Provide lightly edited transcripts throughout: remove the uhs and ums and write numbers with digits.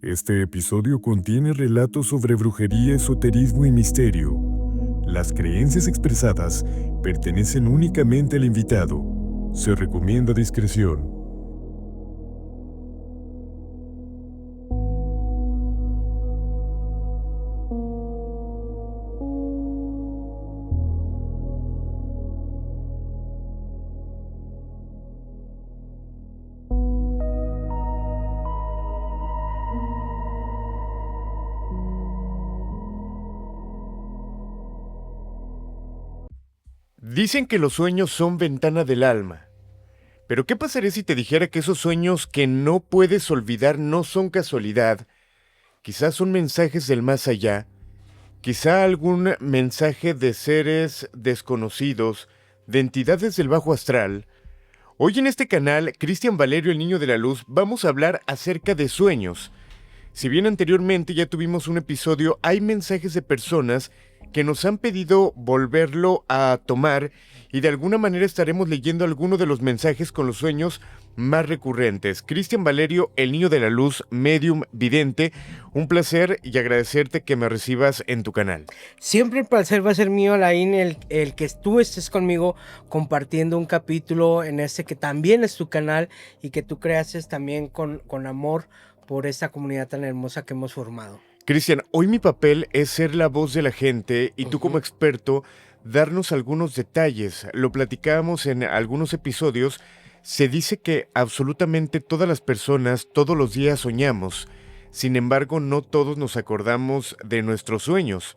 Este episodio contiene relatos sobre brujería, esoterismo y misterio. Las creencias expresadas pertenecen únicamente al invitado. Se recomienda discreción. Dicen que los sueños son ventana del alma. Pero ¿qué pasaría si te dijera que esos sueños que no puedes olvidar no son casualidad? Quizás son mensajes del más allá, quizá algún mensaje de seres desconocidos, de entidades del bajo astral. Hoy en este canal, Cristian Valerio, el Niño de la Luz, vamos a hablar acerca de sueños. Si bien anteriormente ya tuvimos un episodio, hay mensajes de personas que nos han pedido volverlo a tomar y de alguna manera estaremos leyendo algunos de los mensajes con los sueños más recurrentes. Cristian Valerio, el Niño de la Luz, medium vidente, un placer y agradecerte que me recibas en tu canal. Siempre el placer va a ser mío, Alain, el que tú estés conmigo compartiendo un capítulo en este que también es tu canal y que tú creases también con amor por esta comunidad tan hermosa que hemos formado. Cristian, hoy mi papel es ser la voz de la gente y tú como experto darnos algunos detalles. Lo platicábamos en algunos episodios. Se dice que absolutamente todas las personas todos los días soñamos. Sin embargo, no todos nos acordamos de nuestros sueños.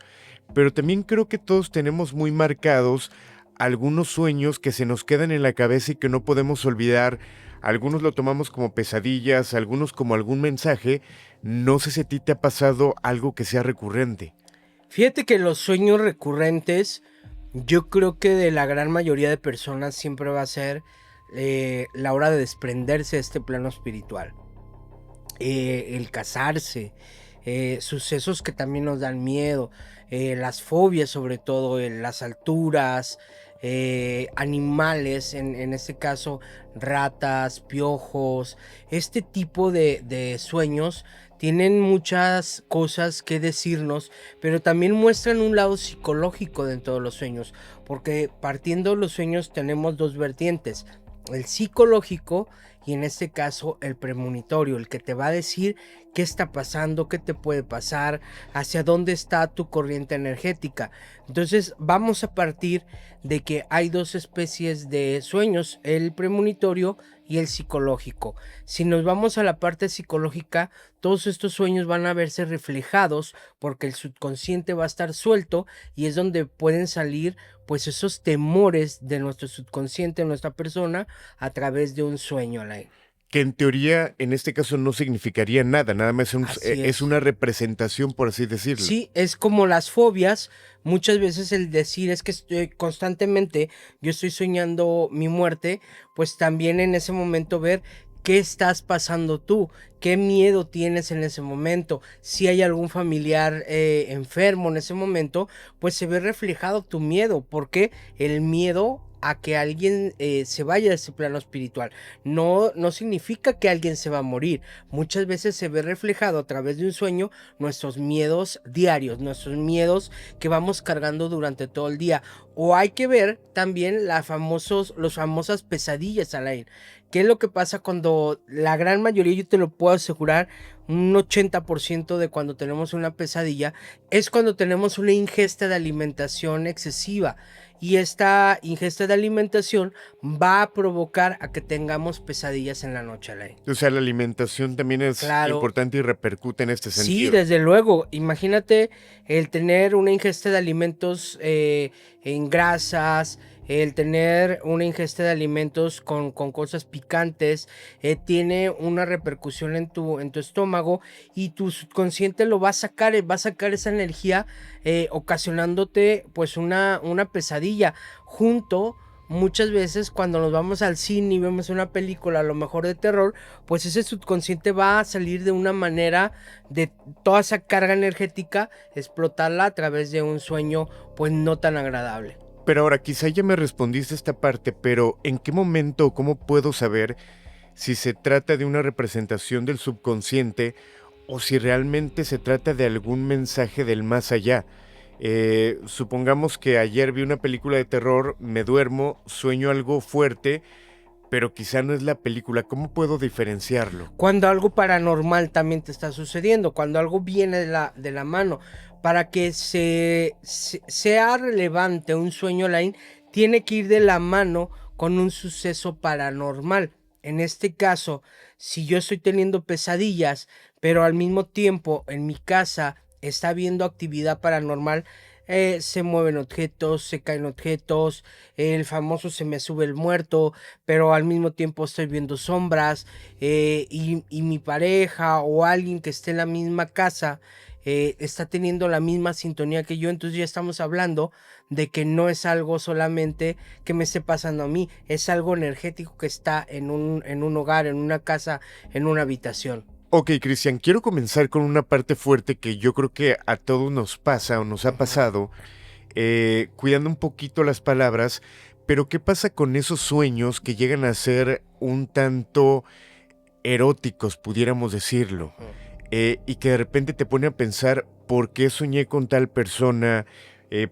Pero también creo que todos tenemos muy marcados algunos sueños que se nos quedan en la cabeza y que no podemos olvidar. Algunos lo tomamos como pesadillas, algunos como algún mensaje. No sé si a ti te ha pasado algo que sea recurrente. Fíjate que los sueños recurrentes, yo creo que de la gran mayoría de personas siempre va a ser la hora de desprenderse de este plano espiritual. El casarse, sucesos que también nos dan miedo, las fobias sobre todo, las alturas, animales, en este caso ratas, piojos, este tipo de sueños tienen muchas cosas que decirnos, pero también muestran un lado psicológico dentro de los sueños, porque partiendo de los sueños tenemos dos vertientes: el psicológico y en este caso el premonitorio, el que te va a decir qué está pasando, qué te puede pasar, hacia dónde está tu corriente energética. Entonces vamos a partir de que hay dos especies de sueños: el premonitorio y el psicológico. Si nos vamos a la parte psicológica, todos estos sueños van a verse reflejados porque el subconsciente va a estar suelto y es donde pueden salir pues esos temores de nuestro subconsciente, de nuestra persona, a través de un sueño, Alain. Que en teoría, en este caso, no significaría nada, nada más es una representación, por así decirlo. Sí, es como las fobias. Muchas veces el decir es que estoy constantemente, yo estoy soñando mi muerte, pues también en ese momento ver qué estás pasando tú, qué miedo tienes en ese momento. Si hay algún familiar enfermo en ese momento, pues se ve reflejado tu miedo, porque el miedo a que alguien se vaya de ese plano espiritual no significa que alguien se va a morir. Muchas veces se ve reflejado a través de un sueño nuestros miedos diarios, nuestros miedos que vamos cargando durante todo el día. O hay que ver también las famosas pesadillas, Alain. ¿Qué es lo que pasa cuando la gran mayoría, yo te lo puedo asegurar, un 80% de cuando tenemos una pesadilla es cuando tenemos una ingesta de alimentación excesiva? Y esta ingesta de alimentación va a provocar a que tengamos pesadillas en la noche, Alain. O sea, la alimentación también es importante y repercute en este sentido. Sí, desde luego. Imagínate el tener una ingesta de alimentos en grasas, el tener una ingesta de alimentos con cosas picantes, tiene una repercusión en tu estómago, y tu subconsciente lo va a sacar esa energía, ocasionándote pues una pesadilla. Muchas veces cuando nos vamos al cine y vemos una película a lo mejor de terror, pues ese subconsciente va a salir de una manera de toda esa carga energética, explotarla a través de un sueño pues no tan agradable. Pero ahora, quizá ya me respondiste esta parte, pero ¿en qué momento o cómo puedo saber si se trata de una representación del subconsciente o si realmente se trata de algún mensaje del más allá. Supongamos que ayer vi una película de terror, me duermo, sueño algo fuerte, pero quizá no es la película. ¿Cómo puedo diferenciarlo? Cuando algo paranormal también te está sucediendo, cuando algo viene de la mano, para que sea relevante un sueño line, tiene que ir de la mano con un suceso paranormal. En este caso, si yo estoy teniendo pesadillas, pero al mismo tiempo en mi casa está habiendo actividad paranormal, se mueven objetos, se caen objetos, el famoso se me sube el muerto, pero al mismo tiempo estoy viendo sombras, y mi pareja o alguien que esté en la misma casa está teniendo la misma sintonía que yo, entonces ya estamos hablando de que no es algo solamente que me esté pasando a mí, es algo energético que está en un hogar, en una casa, en una habitación. Ok, Cristian, quiero comenzar con una parte fuerte que yo creo que a todos nos pasa o nos ha pasado, cuidando un poquito las palabras, pero ¿qué pasa con esos sueños que llegan a ser un tanto eróticos, pudiéramos decirlo? Y que de repente te pone a pensar por qué soñé con tal persona,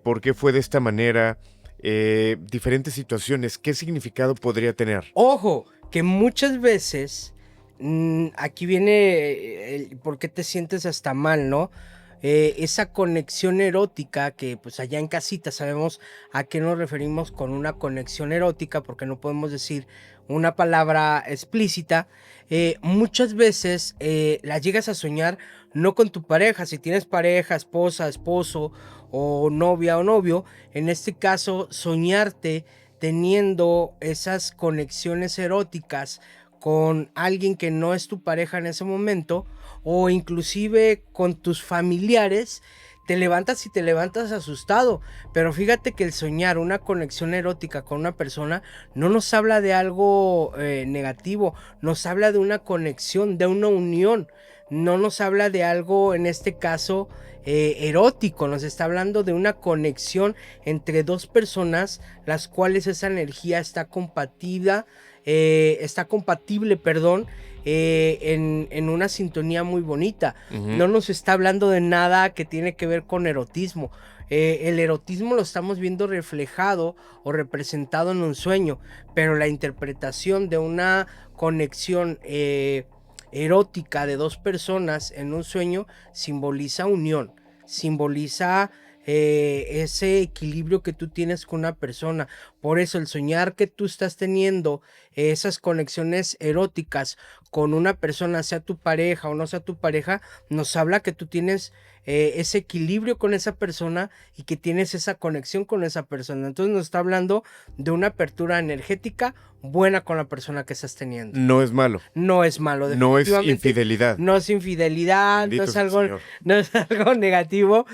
por qué fue de esta manera, diferentes situaciones, ¿qué significado podría tener? Ojo, que muchas veces, aquí viene el por qué te sientes hasta mal, ¿no? Esa conexión erótica que pues allá en casita sabemos a qué nos referimos con una conexión erótica, porque no podemos decir una palabra explícita. Muchas veces la llegas a soñar no con tu pareja, si tienes pareja, esposa, esposo o novia o novio, en este caso soñarte teniendo esas conexiones eróticas con alguien que no es tu pareja en ese momento, o inclusive con tus familiares, te levantas y te levantas asustado. Pero fíjate que el soñar una conexión erótica con una persona no nos habla de algo negativo, nos habla de una conexión, de una unión, no nos habla de algo, en este caso, erótico, nos está hablando de una conexión entre dos personas, las cuales esa energía está compatible, en una sintonía muy bonita. No nos está hablando de nada que tiene que ver con erotismo. El erotismo lo estamos viendo reflejado o representado en un sueño, pero la interpretación de una conexión erótica de dos personas en un sueño simboliza unión, simboliza ese equilibrio que tú tienes con una persona. Por eso el soñar que tú estás teniendo esas conexiones eróticas con una persona, sea tu pareja o no sea tu pareja, nos habla que tú tienes ese equilibrio con esa persona y que tienes esa conexión con esa persona. Entonces nos está hablando de una apertura energética buena con la persona que estás teniendo. No es malo. No es malo, No es infidelidad. No es infidelidad, Bendito no es algo negativo,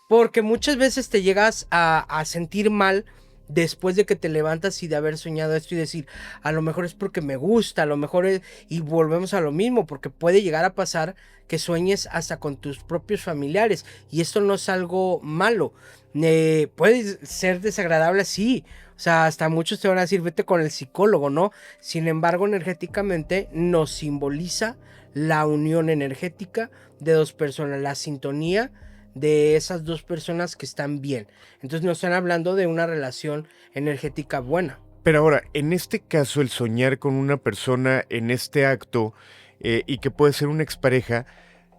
porque muchas veces te llegas a sentir mal después de que te levantas y de haber soñado esto y decir, a lo mejor es porque me gusta, a lo mejor es, y volvemos a lo mismo, porque puede llegar a pasar que sueñes hasta con tus propios familiares, y esto no es algo malo. Puede ser desagradable, sí, o sea, hasta muchos te van a decir, vete con el psicólogo, ¿no? Sin embargo, energéticamente nos simboliza la unión energética de dos personas, la sintonía de esas dos personas que están bien. Entonces nos están hablando de una relación energética buena. Pero ahora, en este caso, el soñar con una persona en este acto, y que puede ser una expareja,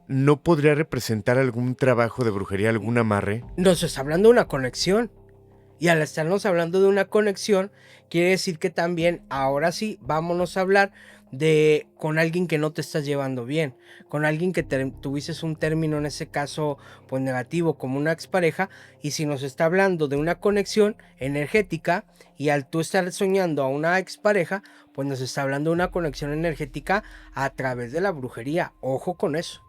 ¿no podría representar algún trabajo de brujería, algún amarre? Nos está hablando de una conexión. Y al estarnos hablando de una conexión, quiere decir que también, ahora sí, vámonos a hablar de con alguien que no te estás llevando bien, con alguien que tuviste un término, en ese caso, pues negativo, como una expareja. Y si nos está hablando de una conexión energética, y al tú estar soñando a una expareja, pues nos está hablando de una conexión energética a través de la brujería. Ojo con eso.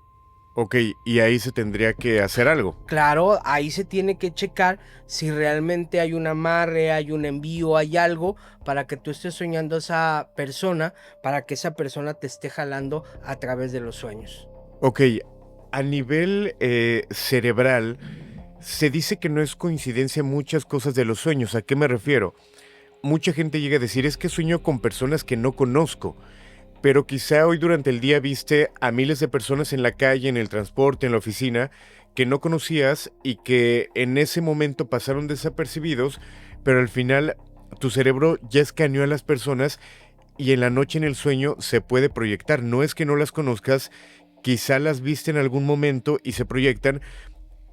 Ok, y ahí se tendría que hacer algo. Claro, ahí se tiene que checar si realmente hay un amarre, hay un envío, hay algo para que tú estés soñando a esa persona, para que esa persona te esté jalando a través de los sueños. Ok, a nivel cerebral, se dice que no es coincidencia muchas cosas de los sueños. ¿A qué me refiero? Mucha gente llega a decir, es que sueño con personas que no conozco. pero quizá hoy durante el día viste a miles de personas en la calle, en el transporte, en la oficina, que no conocías y que en ese momento pasaron desapercibidos, pero al final tu cerebro ya escaneó a las personas y en la noche en el sueño se puede proyectar. No es que no las conozcas, quizá las viste en algún momento y se proyectan,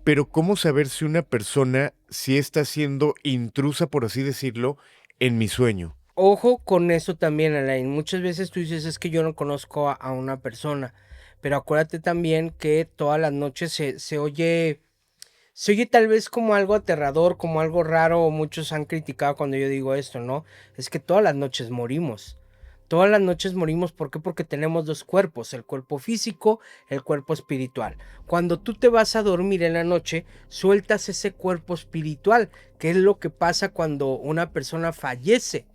pero ¿cómo saber si una persona sí está siendo intrusa, por así decirlo, en mi sueño? Ojo con eso también, Alain. Muchas veces tú dices, es que yo no conozco a una persona, pero acuérdate también que todas las noches se oye tal vez como algo aterrador, como algo raro, o muchos han criticado cuando yo digo esto, ¿no? Es que todas las noches morimos. Todas las noches morimos, ¿por qué? Porque tenemos dos cuerpos, el cuerpo físico, el cuerpo espiritual. Cuando tú te vas a dormir en la noche, sueltas ese cuerpo espiritual, que es lo que pasa cuando una persona fallece.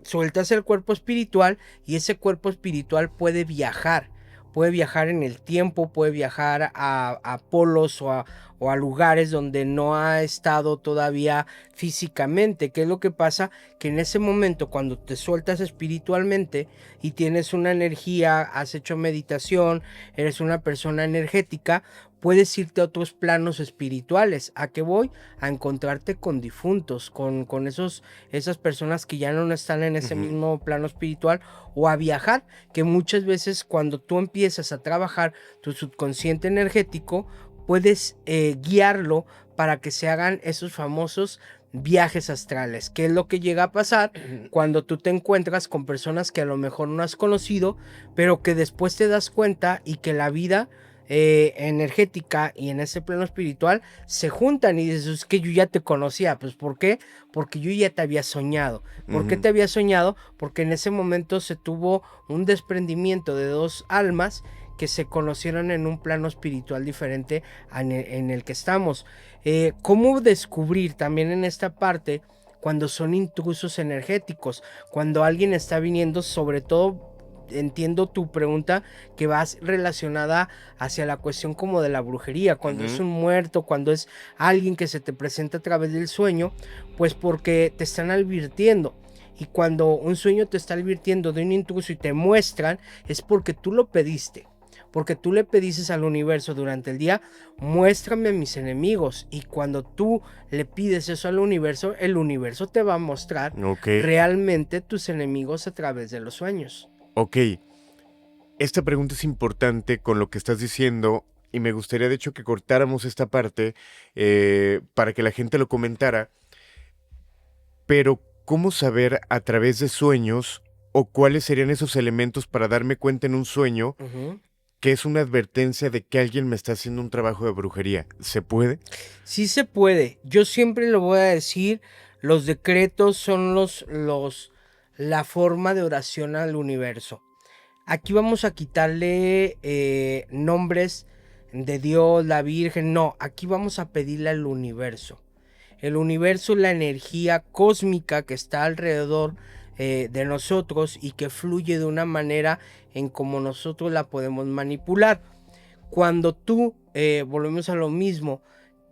Sueltas el cuerpo espiritual y ese cuerpo espiritual puede viajar en el tiempo, puede viajar a polos o a lugares donde no ha estado todavía físicamente. ¿Qué es lo que pasa? Que en ese momento, cuando te sueltas espiritualmente y tienes una energía, has hecho meditación, eres una persona energética, puedes irte a otros planos espirituales. ¿A qué voy? A encontrarte con difuntos, con esas personas que ya no están en ese mismo plano espiritual, o a viajar, que muchas veces cuando tú empiezas a trabajar tu subconsciente energético, puedes guiarlo para que se hagan esos famosos viajes astrales, que es lo que llega a pasar cuando tú te encuentras con personas que a lo mejor no has conocido, pero que después te das cuenta y que la vida energética y en ese plano espiritual se juntan y dices, es que yo ya te conocía. Pues ¿por qué? Porque yo ya te había soñado. ¿Por qué te había soñado? Porque en ese momento se tuvo un desprendimiento de dos almas que se conocieron en un plano espiritual diferente en el que estamos. ¿Cómo descubrir también en esta parte cuando son intrusos energéticos? Cuando alguien está viniendo, sobre todo entiendo tu pregunta que va relacionada hacia la cuestión como de la brujería, cuando es un muerto, cuando es alguien que se te presenta a través del sueño, pues porque te están advirtiendo. Y cuando un sueño te está advirtiendo de un intruso y te muestran, es porque tú lo pediste. Porque tú le pediste al universo durante el día, muéstrame a mis enemigos. Y cuando tú le pides eso al universo, el universo te va a mostrar realmente tus enemigos a través de los sueños. Ok, esta pregunta es importante con lo que estás diciendo y me gustaría de hecho que cortáramos esta parte para que la gente lo comentara, pero ¿cómo saber a través de sueños o cuáles serían esos elementos para darme cuenta en un sueño que es una advertencia de que alguien me está haciendo un trabajo de brujería? ¿Se puede? Sí se puede. Yo siempre lo voy a decir, los decretos son la forma de oración al universo. Aquí vamos a quitarle nombres de Dios, la Virgen, no, aquí vamos a pedirle al universo. El universo es la energía cósmica que está alrededor de nosotros y que fluye de una manera en como nosotros la podemos manipular. Cuando tú, volvemos a lo mismo,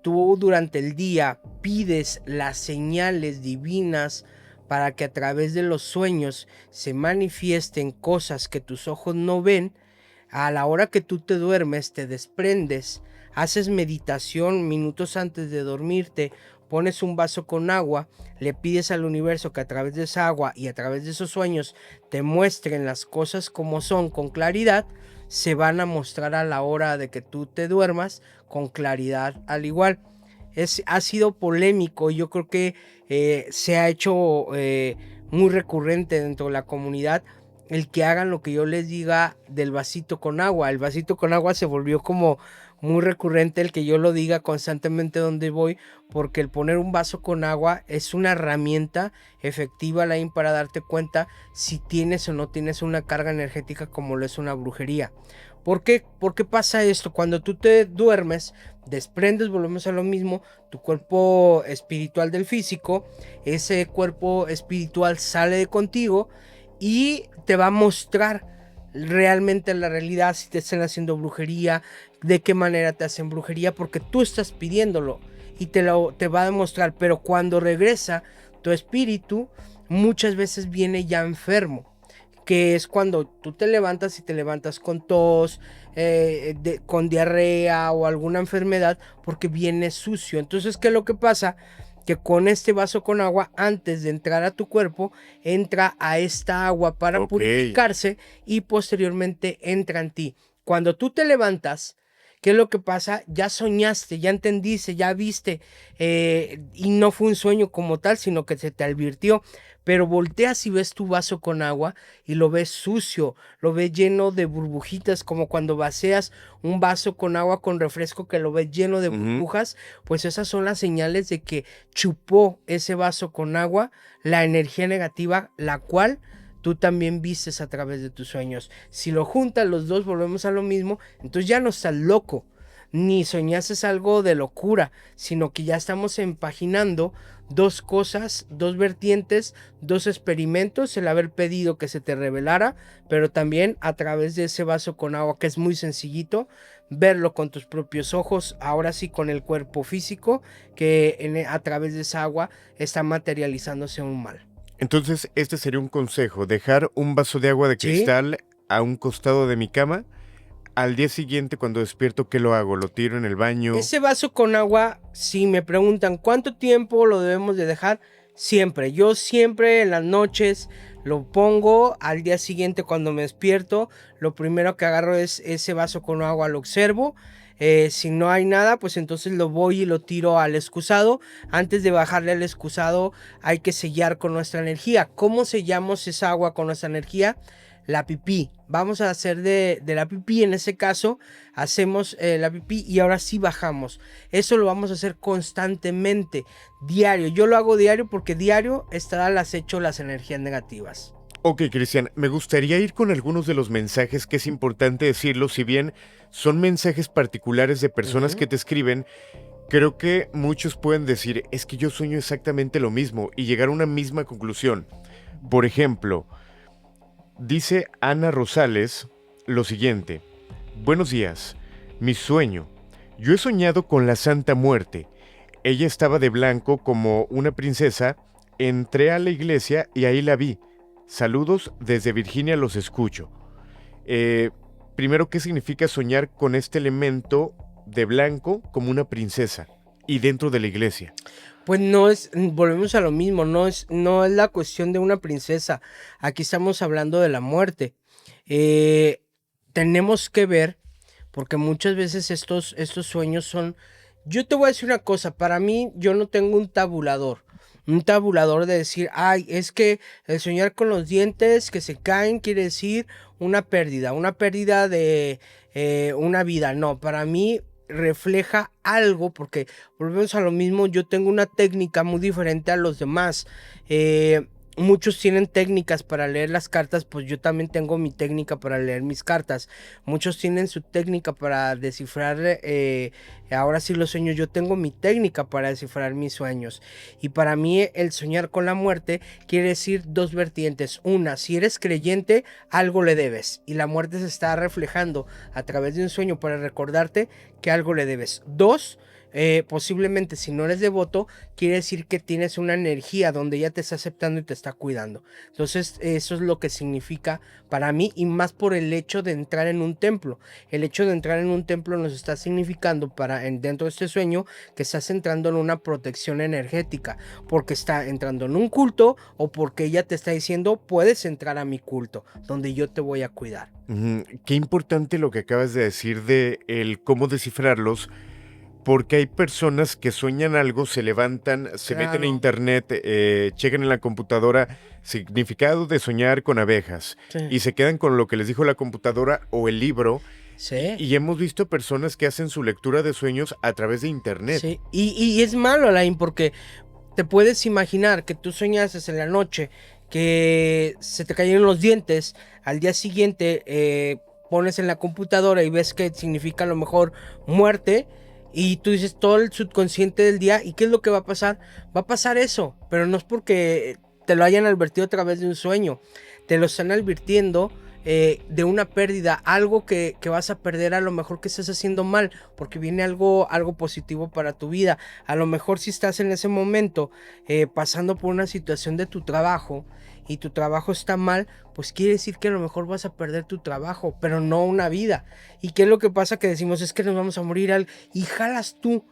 tú durante el día pides las señales divinas para que a través de los sueños se manifiesten cosas que tus ojos no ven, a la hora que tú te duermes te desprendes, haces meditación minutos antes de dormirte, pones un vaso con agua, le pides al universo que a través de esa agua y a través de esos sueños te muestren las cosas como son con claridad, se van a mostrar a la hora de que tú te duermas con claridad al igual. Ha sido polémico y yo creo que se ha hecho muy recurrente dentro de la comunidad el que hagan lo que yo les diga del vasito con agua. El vasito con agua se volvió como muy recurrente el que yo lo diga constantemente donde voy, porque el poner un vaso con agua es una herramienta efectiva, Lain, para darte cuenta si tienes o no tienes una carga energética como lo es una brujería. ¿Por qué? ¿Por qué pasa esto? Cuando tú te duermes, desprendes, volvemos a lo mismo, tu cuerpo espiritual del físico, ese cuerpo espiritual sale de contigo y te va a mostrar realmente la realidad, si te están haciendo brujería, de qué manera te hacen brujería, porque tú estás pidiéndolo y te va a demostrar. Pero cuando regresa tu espíritu, muchas veces viene ya enfermo. que es cuando tú te levantas y te levantas con tos, con diarrea o alguna enfermedad, porque viene sucio. Entonces, ¿qué es lo que pasa? Que con este vaso con agua, antes de entrar a tu cuerpo, entra a esta agua para purificarse y posteriormente entra en ti. Cuando tú te levantas, ¿qué es lo que pasa? Ya soñaste, ya entendiste, ya viste, y no fue un sueño como tal, sino que se te advirtió. Pero volteas y ves tu vaso con agua y lo ves sucio, lo ves lleno de burbujitas, como cuando vacías un vaso con agua con refresco que lo ves lleno de burbujas, pues esas son las señales de que chupó ese vaso con agua la energía negativa, la cual tú también vistes a través de tus sueños. Si lo juntas los dos, volvemos a lo mismo, entonces ya no estás loco, ni soñaste algo de locura, sino que ya estamos empaginando dos cosas, dos vertientes, dos experimentos, el haber pedido que se te revelara, pero también a través de ese vaso con agua, que es muy sencillito, verlo con tus propios ojos, ahora sí con el cuerpo físico, que a través de esa agua está materializándose un mal. Entonces, este sería un consejo: dejar un vaso de agua de cristal a un costado de mi cama. Al día siguiente, cuando despierto, ¿qué lo hago? ¿Lo tiro en el baño? Ese vaso con agua, si me preguntan cuánto tiempo lo debemos de dejar, siempre. Yo siempre en las noches lo pongo, al día siguiente cuando me despierto, lo primero que agarro es ese vaso con agua, lo observo. Si no hay nada, pues entonces lo voy y lo tiro al excusado. Antes de bajarle al excusado hay que sellar con nuestra energía. ¿Cómo sellamos esa agua con nuestra energía? La pipí. Vamos a hacer de la pipí, en ese caso hacemos la pipí y ahora sí bajamos. Eso lo vamos a hacer constantemente, diario. Yo lo hago diario porque diario estará al acecho las energías negativas. Ok, Cristian, me gustaría ir con algunos de los mensajes, que es importante decirlo. Si bien son mensajes particulares de personas que te escriben, creo que muchos pueden decir, es que yo sueño exactamente lo mismo, y llegar a una misma conclusión. Por ejemplo, dice Ana Rosales lo siguiente: buenos días, mi sueño. Yo he soñado con la Santa Muerte. Ella estaba de blanco como una princesa. Entré a la iglesia y ahí la vi. Saludos desde Virginia, los escucho. Primero, ¿qué significa soñar con este elemento de blanco como una princesa y dentro de la iglesia? Pues no es, volvemos a lo mismo, no es la cuestión de una princesa. Aquí estamos hablando de la muerte. Tenemos que ver, porque muchas veces estos sueños son... Yo te voy a decir una cosa, para mí yo no tengo un tabulador de decir, ay, es que el soñar con los dientes que se caen quiere decir una pérdida de una vida. No, para mí refleja algo, porque volvemos a lo mismo. Yo tengo una técnica muy diferente a los demás. Muchos tienen técnicas para leer las cartas, pues yo también tengo mi técnica para leer mis cartas. Muchos tienen su técnica para descifrar, ahora sí los sueños. Yo tengo mi técnica para descifrar mis sueños. Y para mí el soñar con la muerte quiere decir dos vertientes. Una, si eres creyente, algo le debes. Y la muerte se está reflejando a través de un sueño para recordarte que algo le debes. Dos, posiblemente si no eres devoto, quiere decir que tienes una energía donde ella te está aceptando y te está cuidando. Entonces eso es lo que significa para mí, y más por el hecho de entrar en un templo. El hecho de entrar en un templo nos está significando dentro de este sueño que estás entrando en una protección energética, porque está entrando en un culto o porque ella te está diciendo, puedes entrar a mi culto donde yo te voy a cuidar. Qué importante lo que acabas de decir de el cómo descifrarlos. Porque hay personas que sueñan algo, se levantan, se meten a internet, checan en la computadora significado de soñar con abejas, y se quedan con lo que les dijo la computadora o el libro. Sí. Y hemos visto personas que hacen su lectura de sueños a través de internet. Sí. Y es malo, Alain, porque te puedes imaginar que tú soñaste en la noche que se te cayeron los dientes, al día siguiente pones en la computadora y ves que significa a lo mejor muerte. Y tú dices todo el subconsciente del día. ¿Y qué es lo que va a pasar? Va a pasar eso. Pero no es porque te lo hayan advertido a través de un sueño. Te lo están advirtiendo de una pérdida, algo que vas a perder, a lo mejor que estás haciendo mal, porque viene algo positivo para tu vida. A lo mejor si estás en ese momento pasando por una situación de tu trabajo y tu trabajo está mal, pues quiere decir que a lo mejor vas a perder tu trabajo, pero no una vida. ¿Y qué es lo que pasa? Que decimos, es que nos vamos a morir y jalas tú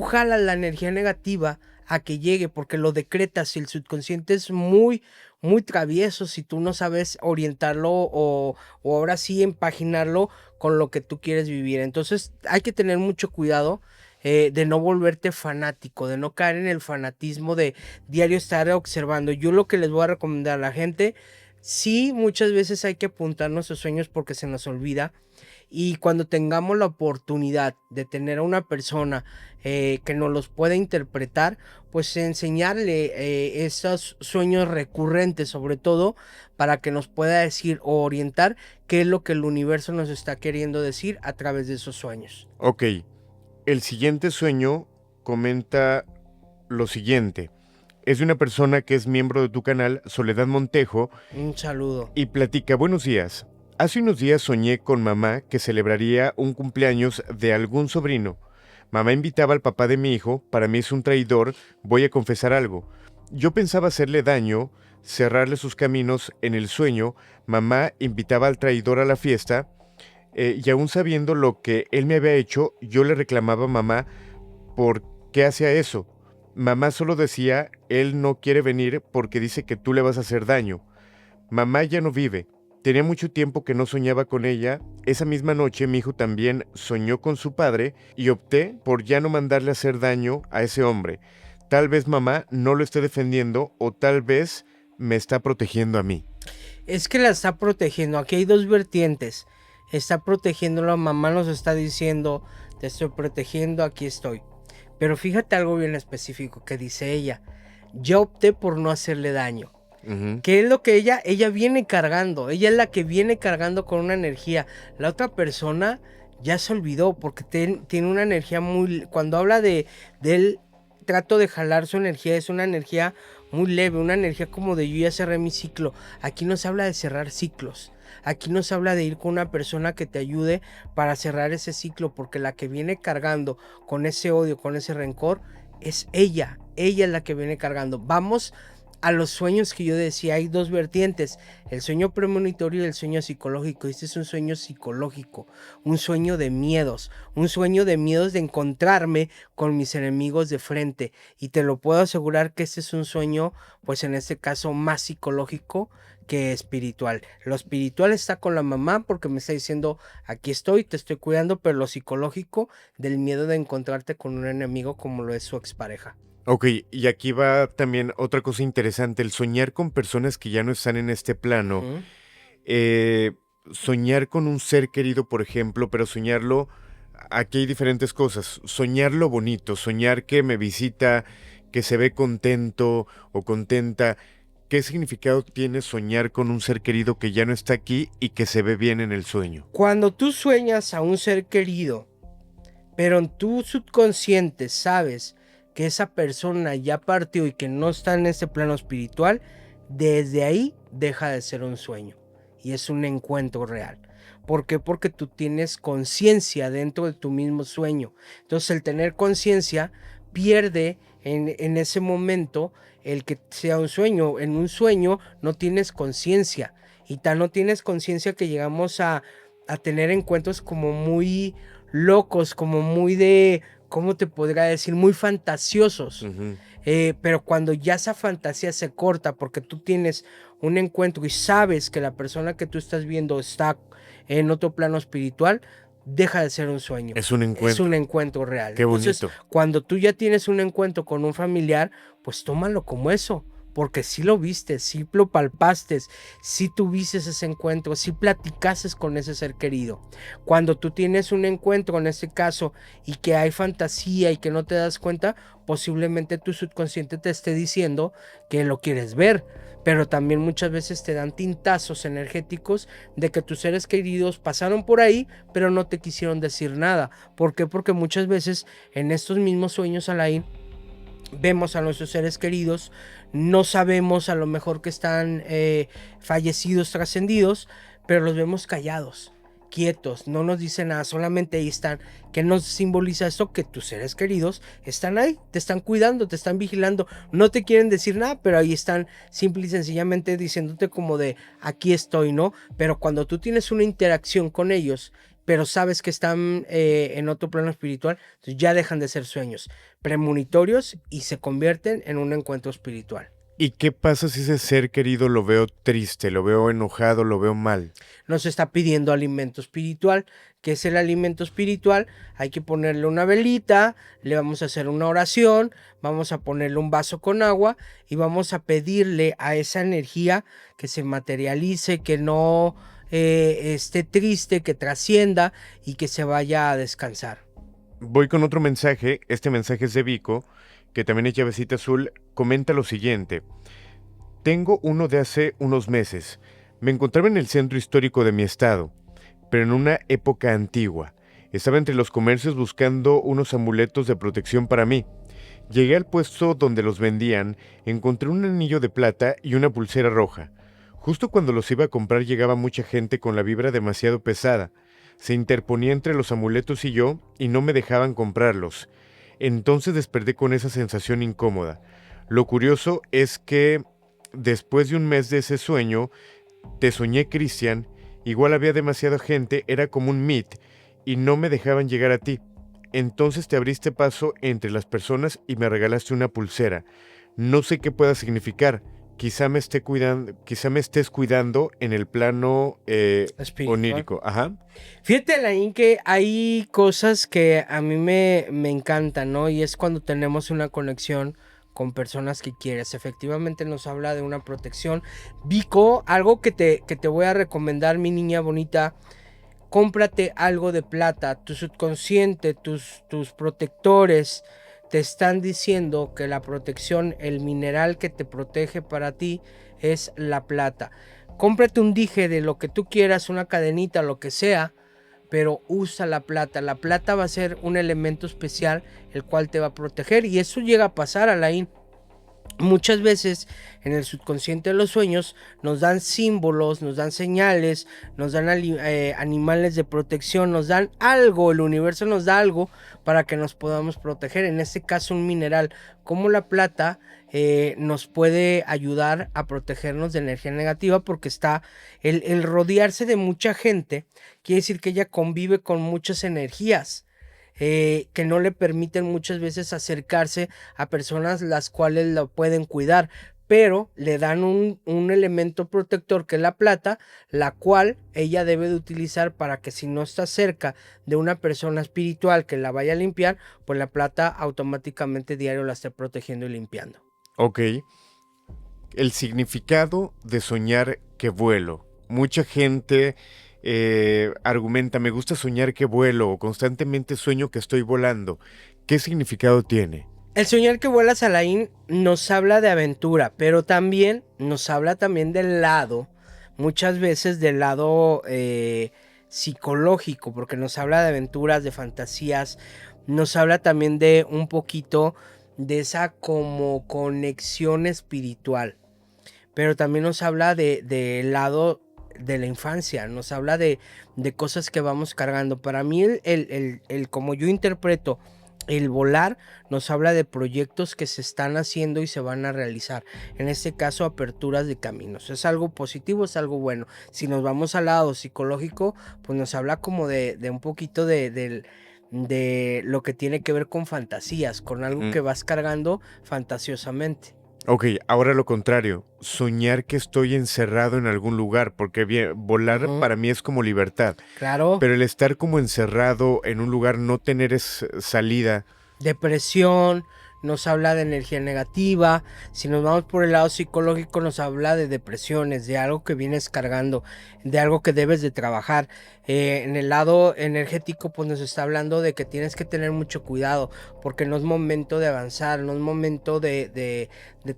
jalas la energía negativa a que llegue, porque lo decretas y el subconsciente es muy, muy travieso si tú no sabes orientarlo o ahora sí empaginarlo con lo que tú quieres vivir. Entonces hay que tener mucho cuidado de no volverte fanático, de no caer en el fanatismo de diario estar observando. Yo lo que les voy a recomendar a la gente, sí, muchas veces hay que apuntar nuestros sueños porque se nos olvida. Y cuando tengamos la oportunidad de tener a una persona que nos los pueda interpretar, pues enseñarle esos sueños recurrentes, sobre todo, para que nos pueda decir o orientar qué es lo que el universo nos está queriendo decir a través de esos sueños. Ok, el siguiente sueño comenta lo siguiente. Es de una persona que es miembro de tu canal, Soledad Montejo. Un saludo. Y platica, buenos días. Hace unos días soñé con mamá que celebraría un cumpleaños de algún sobrino. Mamá invitaba al papá de mi hijo, para mí es un traidor, voy a confesar algo. Yo pensaba hacerle daño, cerrarle sus caminos en el sueño. Mamá invitaba al traidor a la fiesta y aún sabiendo lo que él me había hecho, yo le reclamaba a mamá por qué hacía eso. Mamá solo decía, él no quiere venir porque dice que tú le vas a hacer daño. Mamá ya no vive. Tenía mucho tiempo que no soñaba con ella. Esa misma noche mi hijo también soñó con su padre y opté por ya no mandarle a hacer daño a ese hombre. Tal vez mamá no lo esté defendiendo o tal vez me está protegiendo a mí. Es que la está protegiendo. Aquí hay dos vertientes. Está protegiéndolo, mamá nos está diciendo, te estoy protegiendo, aquí estoy. Pero fíjate algo bien específico que dice ella. Yo opté por no hacerle daño. ¿Qué es lo que ella viene cargando? Ella es la que viene cargando con una energía. La otra persona ya se olvidó porque tiene una energía muy... Cuando habla del trato de jalar su energía, es una energía muy leve, una energía como de yo ya cerré mi ciclo. Aquí no se habla de cerrar ciclos. Aquí no se habla de ir con una persona que te ayude para cerrar ese ciclo, porque la que viene cargando con ese odio, con ese rencor, es ella. Ella es la que viene cargando. Vamos a los sueños que yo decía, hay dos vertientes, el sueño premonitorio y el sueño psicológico. Este es un sueño psicológico, un sueño de miedos de encontrarme con mis enemigos de frente, y te lo puedo asegurar que este es un sueño, pues en este caso más psicológico que espiritual. Lo espiritual está con la mamá porque me está diciendo, aquí estoy, te estoy cuidando, pero lo psicológico del miedo de encontrarte con un enemigo como lo es su expareja. Ok, y aquí va también otra cosa interesante, el soñar con personas que ya no están en este plano. Soñar con un ser querido, por ejemplo, pero soñarlo, aquí hay diferentes cosas. Soñarlo bonito, soñar que me visita, que se ve contento o contenta. ¿Qué significado tiene soñar con un ser querido que ya no está aquí y que se ve bien en el sueño? Cuando tú sueñas a un ser querido, pero en tu subconsciente sabes que esa persona ya partió y que no está en ese plano espiritual, desde ahí deja de ser un sueño y es un encuentro real. ¿Por qué? Porque tú tienes conciencia dentro de tu mismo sueño. Entonces el tener conciencia pierde en ese momento el que sea un sueño. En un sueño no tienes conciencia, y tan no tienes conciencia que llegamos a tener encuentros como muy locos, como muy de... ¿Cómo te podría decir? Muy fantasiosos. Pero cuando ya esa fantasía se corta porque tú tienes un encuentro y sabes que la persona que tú estás viendo está en otro plano espiritual, deja de ser un sueño. Es un encuentro. Es un encuentro real. Qué bonito. Entonces, cuando tú ya tienes un encuentro con un familiar, pues tómalo como eso. Porque sí lo viste, sí lo palpaste, sí tuviste ese encuentro, sí platicaste con ese ser querido. Cuando tú tienes un encuentro, en este caso, y que hay fantasía y que no te das cuenta, posiblemente tu subconsciente te esté diciendo que lo quieres ver. Pero también muchas veces te dan tintazos energéticos de que tus seres queridos pasaron por ahí, pero no te quisieron decir nada. ¿Por qué? Porque muchas veces en estos mismos sueños, Alain, vemos a nuestros seres queridos, no sabemos a lo mejor que están fallecidos, trascendidos, pero los vemos callados, quietos, no nos dicen nada, solamente ahí están. ¿Qué nos simboliza esto? Que tus seres queridos están ahí, te están cuidando, te están vigilando, no te quieren decir nada, pero ahí están simple y sencillamente diciéndote como de aquí estoy, ¿no? Pero cuando tú tienes una interacción con ellos, pero sabes que están en otro plano espiritual, entonces ya dejan de ser sueños premonitorios y se convierten en un encuentro espiritual. ¿Y qué pasa si ese ser querido lo veo triste, lo veo enojado, lo veo mal? Nos está pidiendo alimento espiritual. ¿Qué es el alimento espiritual? Hay que ponerle una velita, le vamos a hacer una oración, vamos a ponerle un vaso con agua y vamos a pedirle a esa energía que se materialice, que no esté triste, que trascienda y que se vaya a descansar. Voy con otro mensaje, este mensaje es de Vico, que también es llavecita azul, comenta lo siguiente. Tengo uno de hace unos meses. Me encontraba en el centro histórico de mi estado, pero en una época antigua. Estaba entre los comercios buscando unos amuletos de protección para mí. Llegué al puesto donde los vendían, encontré un anillo de plata y una pulsera roja. Justo cuando los iba a comprar llegaba mucha gente con la vibra demasiado pesada. Se interponía entre los amuletos y yo y no me dejaban comprarlos. Entonces desperté con esa sensación incómoda. Lo curioso es que después de un mes de ese sueño, te soñé, Cristian, igual había demasiada gente, era como un meet, y no me dejaban llegar a ti. Entonces te abriste paso entre las personas y me regalaste una pulsera. No sé qué pueda significar. Quizá me estés cuidando en el plano Espiritual. onírico. Ajá. Fíjate, Alain, que hay cosas que a mí me encantan, ¿no? Y es cuando tenemos una conexión con personas que quieres. Efectivamente nos habla de una protección. Vico, algo que te voy a recomendar, mi niña bonita, cómprate algo de plata. Tu subconsciente, tus protectores te están diciendo que la protección, el mineral que te protege para ti es la plata. Cómprate un dije de lo que tú quieras, una cadenita, lo que sea, pero usa la plata. La plata va a ser un elemento especial el cual te va a proteger, y eso llega a pasar, Alain. Muchas veces en el subconsciente de los sueños nos dan símbolos, nos dan señales, nos dan animales de protección, nos dan algo, el universo nos da algo para que nos podamos proteger. En este caso un mineral como la plata nos puede ayudar a protegernos de energía negativa, porque está el rodearse de mucha gente, quiere decir que ella convive con muchas energías. Que no le permiten muchas veces acercarse a personas las cuales lo pueden cuidar, pero le dan un elemento protector que es la plata, la cual ella debe de utilizar para que si no está cerca de una persona espiritual que la vaya a limpiar, pues la plata automáticamente diario la esté protegiendo y limpiando. Ok. El significado de soñar que vuelo. Mucha gente argumenta, me gusta soñar que vuelo, o constantemente sueño que estoy volando. ¿Qué significado tiene? El soñar que vuelas, Alain, nos habla de aventura, pero también nos habla también del lado, muchas veces del lado psicológico, porque nos habla de aventuras, de fantasías, nos habla también de un poquito de esa como conexión espiritual, pero también nos habla del lado de la infancia, nos habla de cosas que vamos cargando. Para mí como yo interpreto el volar, nos habla de proyectos que se están haciendo y se van a realizar. En este caso, aperturas de caminos. Es algo positivo, es algo bueno. Si nos vamos al lado psicológico, pues nos habla como de un poquito de lo que tiene que ver con fantasías, con algo que vas cargando fantasiosamente. Ok, ahora lo contrario, soñar que estoy encerrado en algún lugar, porque bien, volar para mí es como libertad. Claro. Pero el estar como encerrado en un lugar, no tener salida. Depresión, nos habla de energía negativa. Si nos vamos por el lado psicológico, nos habla de depresiones, de algo que vienes cargando, de algo que debes de trabajar. En el lado energético, pues nos está hablando de que tienes que tener mucho cuidado, porque no es momento de avanzar, no es momento de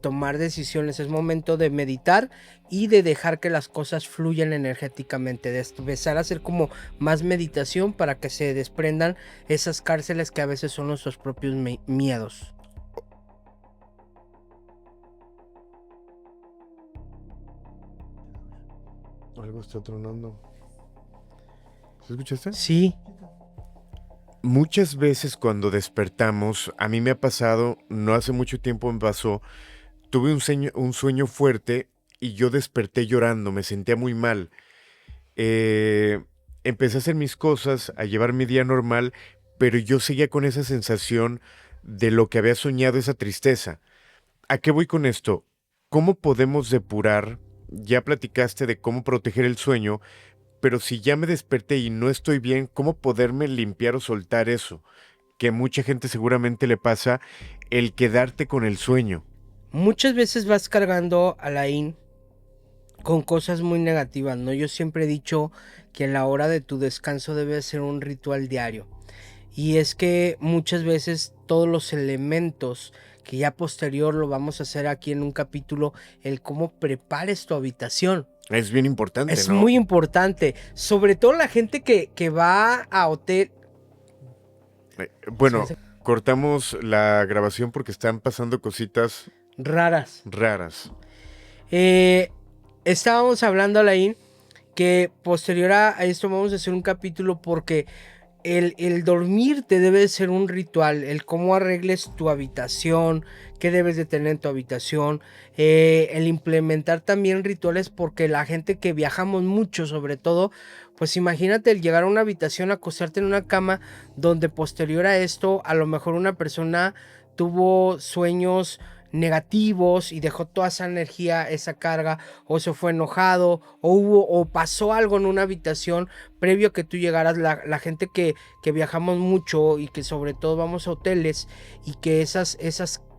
tomar decisiones, es momento de meditar y de dejar que las cosas fluyan energéticamente, de empezar a hacer como más meditación para que se desprendan esas cárceles que a veces son nuestros propios miedos. Algo está tronando. ¿Se escuchaste? Sí. Muchas veces cuando despertamos, a mí me ha pasado, no hace mucho tiempo me pasó, tuve un sueño fuerte y yo desperté llorando, me sentía muy mal. Eh, Empecé a hacer mis cosas, a llevar mi día normal, pero yo seguía con esa sensación de lo que había soñado, esa tristeza. ¿A qué voy con esto? ¿Cómo podemos depurar? Ya platicaste de cómo proteger el sueño, pero si ya me desperté y no estoy bien, ¿cómo poderme limpiar o soltar eso? Que mucha gente seguramente le pasa el quedarte con el sueño. Muchas veces vas cargando a Alain con cosas muy negativas, ¿no? Yo siempre he dicho que a la hora de tu descanso debe ser un ritual diario. Y es que muchas veces todos los elementos que ya posterior lo vamos a hacer aquí en un capítulo, el cómo prepares tu habitación. Es bien importante, Es ¿no? muy importante, sobre todo la gente que va a hotel. Bueno, cortamos la grabación porque están pasando cositas Raras. raras. Estábamos hablando, Alain, que posterior a esto vamos a hacer un capítulo porque el dormirte debe ser un ritual, el cómo arregles tu habitación, qué debes de tener en tu habitación, el implementar también rituales porque la gente que viajamos mucho sobre todo, pues imagínate el llegar a una habitación, acostarte en una cama donde posterior a esto a lo mejor una persona tuvo sueños negativos y dejó toda esa energía, esa carga, o se fue enojado, o pasó algo en una habitación previo a que tú llegaras. La gente que viajamos mucho y que sobre todo vamos a hoteles y que esas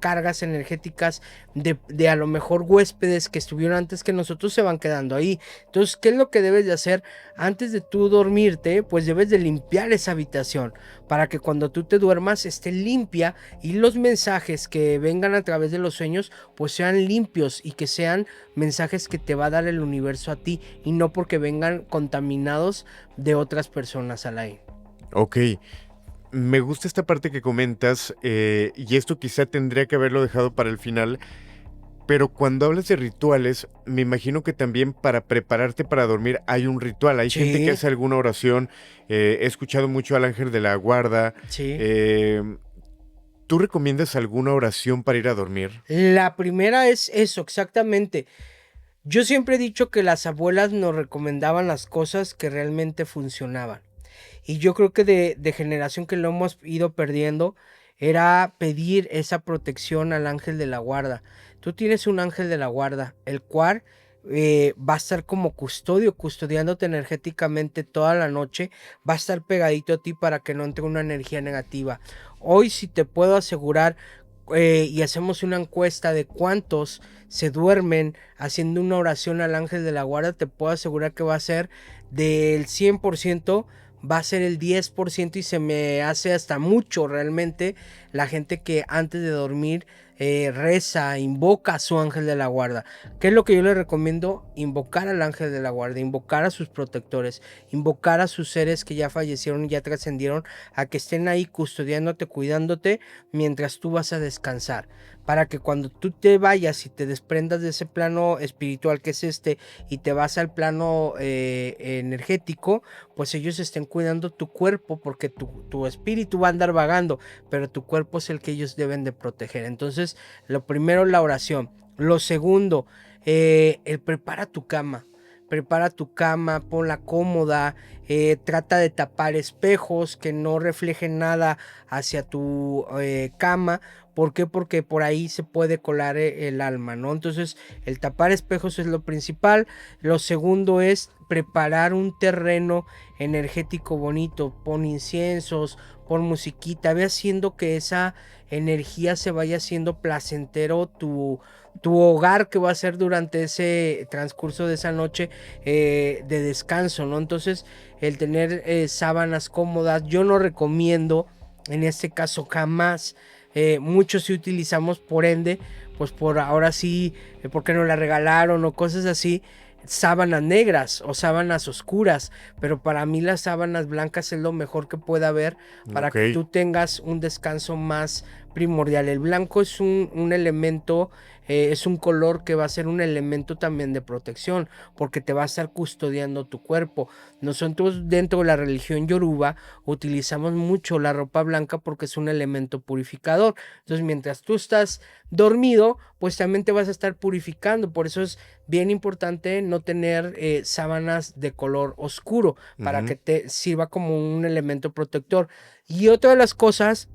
cargas energéticas de a lo mejor huéspedes que estuvieron antes que nosotros se van quedando ahí. Entonces, ¿qué es lo que debes de hacer? Antes de tú dormirte, pues debes de limpiar esa habitación para que cuando tú te duermas esté limpia y los mensajes que vengan a través de los sueños pues sean limpios y que sean mensajes que te va a dar el universo a ti y no porque vengan contaminados de otras personas al aire. Ok, me gusta esta parte que comentas, y esto quizá tendría que haberlo dejado para el final, pero cuando hablas de rituales, me imagino que también para prepararte para dormir hay un ritual. Hay gente que hace alguna oración, he escuchado mucho al ángel de la guarda. Sí. ¿Tú recomiendas alguna oración para ir a dormir? La primera es eso, exactamente. Yo siempre he dicho que las abuelas nos recomendaban las cosas que realmente funcionaban. Y yo creo que de generación que lo hemos ido perdiendo, era pedir esa protección al ángel de la guarda. Tú tienes un ángel de la guarda, el cual va a estar como custodio, custodiándote energéticamente toda la noche, va a estar pegadito a ti para que no entre una energía negativa. Hoy sí te puedo asegurar, y hacemos una encuesta de cuántos se duermen haciendo una oración al ángel de la guarda, te puedo asegurar que va a ser del 100%, va a ser el 10% y se me hace hasta mucho realmente la gente que antes de dormir reza, invoca a su ángel de la guarda. ¿Qué es lo que yo le recomiendo? Invocar al ángel de la guarda, invocar a sus protectores, invocar a sus seres que ya fallecieron y ya trascendieron, a que estén ahí custodiándote, cuidándote mientras tú vas a descansar, para que cuando tú te vayas y te desprendas de ese plano espiritual que es este y te vas al plano energético, pues ellos estén cuidando tu cuerpo, porque tu espíritu va a andar vagando, pero tu cuerpo es el que ellos deben de proteger. Entonces, lo primero, la oración. Lo segundo, el prepara tu cama. Prepara tu cama, ponla cómoda, trata de tapar espejos que no reflejen nada hacia tu cama. ¿Por qué? Porque por ahí se puede colar el alma, ¿no? Entonces, el tapar espejos es lo principal. Lo segundo es preparar un terreno energético bonito. Pon inciensos, pon musiquita, ve haciendo que esa energía se vaya haciendo placentero tu hogar, que va a ser durante ese transcurso de esa noche de descanso, ¿no? Entonces, el tener sábanas cómodas, yo no recomiendo en este caso jamás. Muchos sí utilizamos, por ende, pues por ahora sí, porque nos la regalaron o cosas así, sábanas negras o sábanas oscuras, pero para mí las sábanas blancas es lo mejor que puede haber para que tú tengas un descanso más primordial. El blanco es un elemento, es un color que va a ser un elemento también de protección, porque te va a estar custodiando tu cuerpo. Nosotros dentro de la religión yoruba utilizamos mucho la ropa blanca porque es un elemento purificador. Entonces, mientras tú estás dormido, pues también te vas a estar purificando. Por eso es bien importante no tener sábanas de color oscuro para que te sirva como un elemento protector. Y otra de las cosas,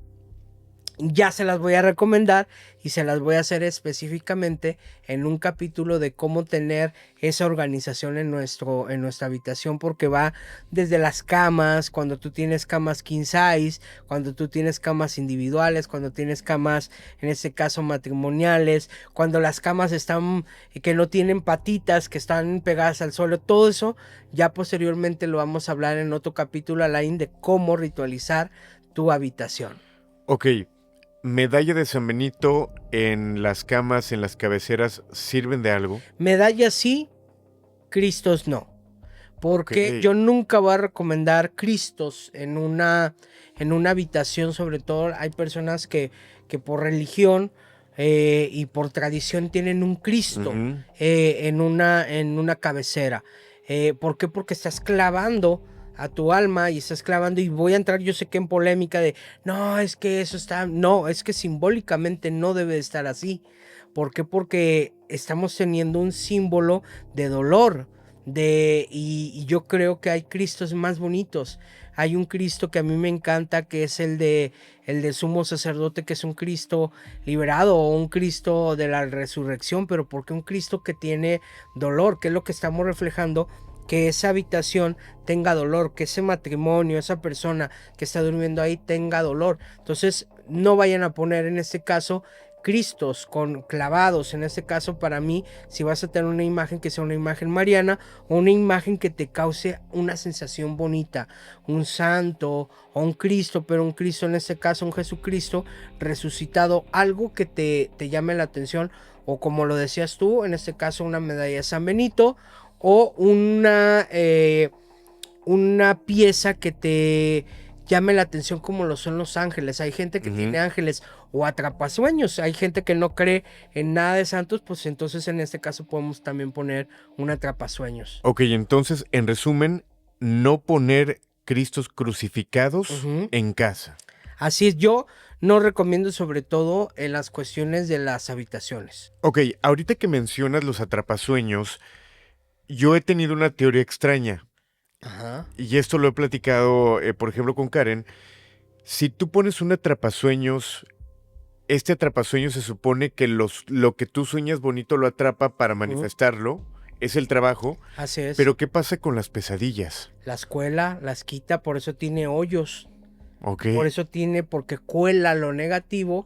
ya se las voy a recomendar y se las voy a hacer específicamente en un capítulo de cómo tener esa organización en nuestra habitación, porque va desde las camas, cuando tú tienes camas king size, cuando tú tienes camas individuales, cuando tienes camas, en este caso matrimoniales, cuando las camas están, que no tienen patitas, que están pegadas al suelo, todo eso ya posteriormente lo vamos a hablar en otro capítulo, Alain, de cómo ritualizar tu habitación. Ok. ¿Medalla de San Benito en las camas, en las cabeceras, sirven de algo? Medallas sí, Cristos no. Porque yo nunca voy a recomendar Cristos en una habitación. Sobre todo hay personas que por religión y por tradición tienen un Cristo en una cabecera. ¿Por qué? Porque estás clavando a tu alma y estás clavando, y voy a entrar, yo sé que en polémica de, no, es que eso está, no, es que simbólicamente no debe de estar así. ¿Por qué? Porque estamos teniendo un símbolo de dolor, y yo creo que hay Cristos más bonitos. Hay un Cristo que a mí me encanta, que es el de sumo sacerdote, que es un Cristo liberado, o un Cristo de la resurrección, pero porque un Cristo que tiene dolor, que es lo que estamos reflejando, que esa habitación tenga dolor, que ese matrimonio, esa persona que está durmiendo ahí tenga dolor. Entonces no vayan a poner en este caso Cristos con clavados. En este caso, para mí, si vas a tener una imagen, que sea una imagen mariana, o una imagen que te cause una sensación bonita, un santo o un Cristo, pero un Cristo, en este caso un Jesucristo resucitado, algo que te llame la atención, o como lo decías tú, en este caso una medalla de San Benito, o una pieza que te llame la atención, como lo son los ángeles. Hay gente que tiene ángeles o atrapasueños. Hay gente que no cree en nada de santos, pues entonces en este caso podemos también poner un atrapasueños. Ok, entonces, en resumen, no poner Cristos crucificados en casa. Así es, yo no recomiendo, sobre todo en las cuestiones de las habitaciones. Ok, ahorita que mencionas los atrapasueños, yo he tenido una teoría extraña. Ajá. Y esto lo he platicado, por ejemplo, con Karen. Si tú pones un atrapasueños, este atrapasueños se supone que lo que tú sueñas bonito lo atrapa para manifestarlo. Es el trabajo. Así es. Pero ¿qué pasa con las pesadillas? Las cuela, las quita, por eso tiene hoyos. Ok. Por eso porque cuela lo negativo.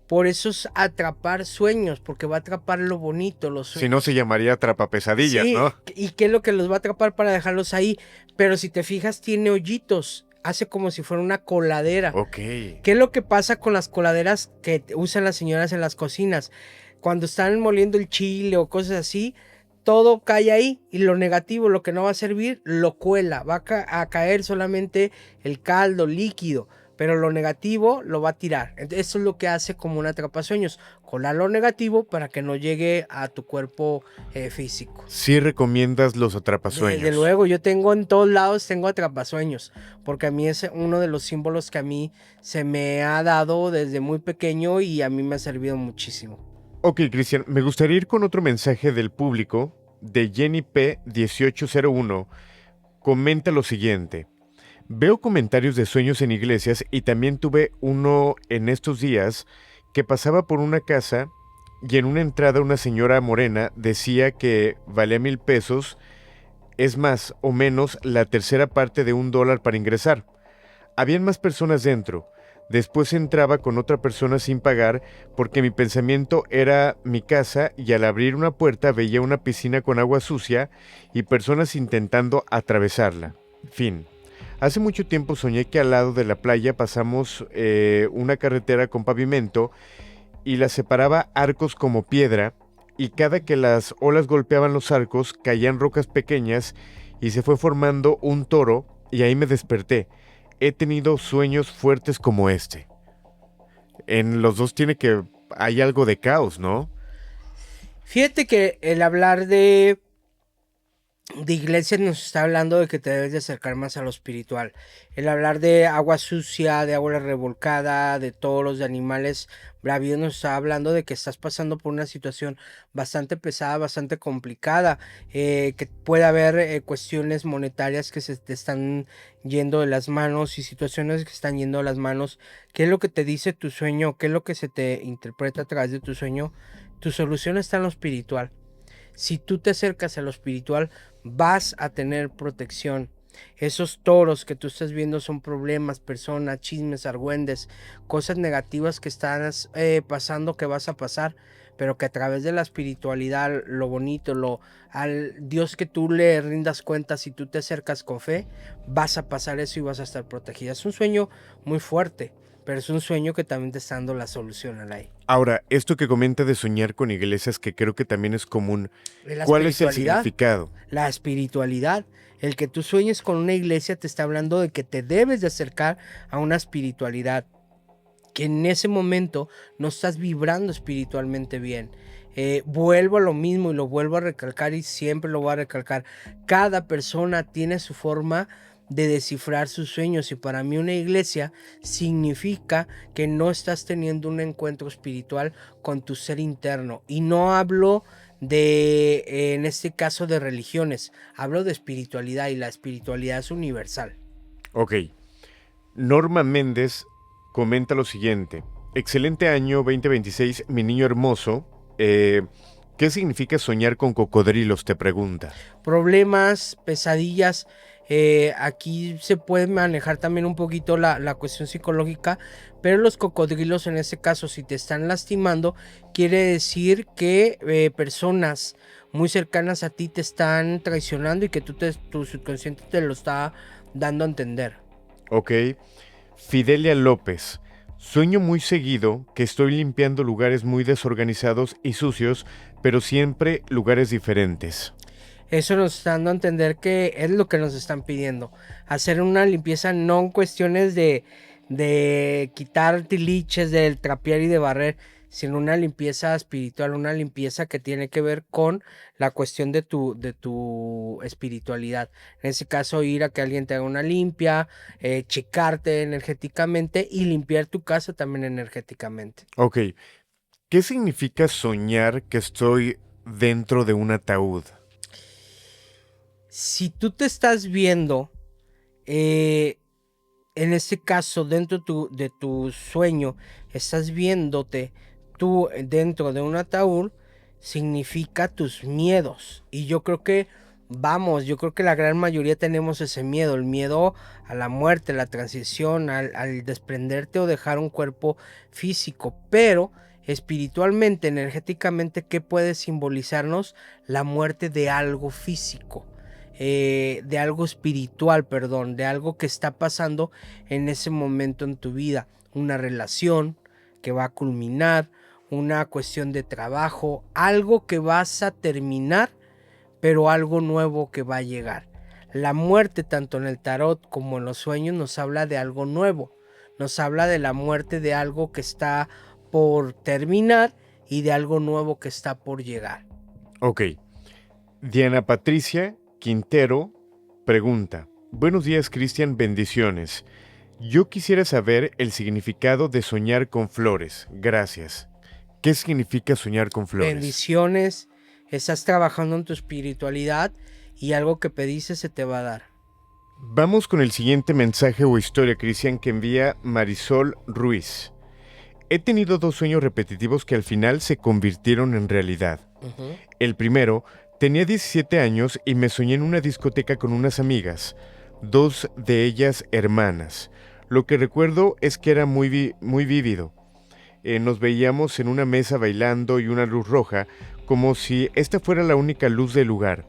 Por eso es atrapar sueños, porque va a atrapar lo bonito, los sueños. Si no, se llamaría atrapapesadillas, sí, ¿no? ¿Y qué es lo que los va a atrapar para dejarlos ahí? Pero si te fijas, tiene hoyitos. Hace como si fuera una coladera. Ok. ¿Qué es lo que pasa con las coladeras que usan las señoras en las cocinas? Cuando están moliendo el chile o cosas así, todo cae ahí, y lo negativo, lo que no va a servir, lo cuela. Va a caer solamente el caldo líquido, pero lo negativo lo va a tirar. Eso es lo que hace como un atrapasueños, colar lo negativo para que no llegue a tu cuerpo físico. Sí recomiendas los atrapasueños. Desde luego, yo tengo en todos lados, tengo atrapasueños, porque a mí es uno de los símbolos que a mí se me ha dado desde muy pequeño, y a mí me ha servido muchísimo. Ok, Cristian, me gustaría ir con otro mensaje del público, de Jenny P. 1801. Comenta lo siguiente. Veo comentarios de sueños en iglesias, y también tuve uno en estos días que pasaba por una casa y en una entrada una señora morena decía que valía 1,000 pesos, es más o menos la tercera parte de $1 para ingresar. Habían más personas dentro. Después entraba con otra persona sin pagar, porque mi pensamiento era mi casa, y al abrir una puerta veía una piscina con agua sucia y personas intentando atravesarla. Fin. Hace mucho tiempo soñé que al lado de la playa pasamos una carretera con pavimento y la separaba arcos como piedra, y cada que las olas golpeaban los arcos caían rocas pequeñas y se fue formando un toro, y ahí me desperté. He tenido sueños fuertes como este. en los dos hay algo de caos, ¿no? Fíjate que el hablar de iglesia nos está hablando de que te debes de acercar más a lo espiritual. El hablar de agua sucia, de agua revolcada, de todos los animales bravíos, nos está hablando de que estás pasando por una situación bastante pesada, bastante complicada, que puede haber cuestiones monetarias que se te están yendo de las manos y situaciones que están yendo de las manos. ¿Qué es lo que te dice tu sueño? ¿Qué es lo que se te interpreta a través de tu sueño? Tu solución está en lo espiritual. Si tú te acercas a lo espiritual, vas a tener protección. Esos toros que tú estás viendo son problemas, personas, chismes, argüendes, cosas negativas que estás pasando, que vas a pasar, pero que a través de la espiritualidad, lo bonito, al Dios que tú le rindas cuentas, si tú te acercas con fe, vas a pasar eso y vas a estar protegida. Es un sueño muy fuerte, pero es un sueño que también te está dando la solución, Alay. Ahora, esto que comenta de soñar con iglesias, que creo que también es común, La ¿cuál es el espiritualidad. significado? La espiritualidad. El que tú sueñes con una iglesia te está hablando de que te debes de acercar a una espiritualidad. Que en ese momento no estás vibrando espiritualmente bien. Vuelvo a lo mismo y lo vuelvo a recalcar y siempre lo voy a recalcar. Cada persona tiene su forma de descifrar sus sueños, y para mí una iglesia significa que no estás teniendo un encuentro espiritual con tu ser interno, y no hablo de en este caso de religiones, hablo de espiritualidad, y la espiritualidad es universal. Ok. Norma Méndez comenta lo siguiente. Excelente año 2026, mi niño hermoso. ¿Qué significa soñar con cocodrilos? Te pregunta. Problemas, pesadillas. Aquí se puede manejar también un poquito la cuestión psicológica, pero los cocodrilos en este caso, si te están lastimando, quiere decir que personas muy cercanas a ti te están traicionando y que tu subconsciente te lo está dando a entender. Ok. Fidelia López. Sueño muy seguido que estoy limpiando lugares muy desorganizados y sucios, pero siempre lugares diferentes. Eso nos está dando a entender que es lo que nos están pidiendo. Hacer una limpieza no en cuestiones de quitar tiliches, del trapear y de barrer, sino una limpieza espiritual, una limpieza que tiene que ver con la cuestión de tu espiritualidad. En ese caso, ir a que alguien te haga una limpia, checarte energéticamente y limpiar tu casa también energéticamente. Ok. ¿Qué significa soñar que estoy dentro de un ataúd? Si tú te estás viendo, en este caso, dentro de tu sueño, estás viéndote tú dentro de un ataúd, significa tus miedos. Y yo creo que, yo creo que la gran mayoría tenemos ese miedo, el miedo a la muerte, la transición, al desprenderte o dejar un cuerpo físico. Pero espiritualmente, energéticamente, ¿qué puede simbolizarnos? La muerte de algo físico. De algo espiritual, perdón, de algo que está pasando en ese momento en tu vida, una relación que va a culminar, una cuestión de trabajo, algo que vas a terminar, pero algo nuevo que va a llegar. La muerte, tanto en el tarot como en los sueños, nos habla de algo nuevo, nos habla de la muerte de algo que está por terminar y de algo nuevo que está por llegar. Ok. Diana Patricia Quintero pregunta: buenos días, Cristian, bendiciones. Yo quisiera saber el significado de soñar con flores. Gracias. ¿Qué significa soñar con flores? Bendiciones, estás trabajando en tu espiritualidad y algo que pediste se te va a dar. Vamos con el siguiente mensaje o historia, Cristian, que envía Marisol Ruiz. He tenido 2 sueños repetitivos que al final se convirtieron en realidad. El primero, tenía 17 años y me soñé en una discoteca con unas amigas, 2 de ellas hermanas. Lo que recuerdo es que era muy vívido. Nos veíamos en una mesa bailando y una luz roja, como si esta fuera la única luz del lugar.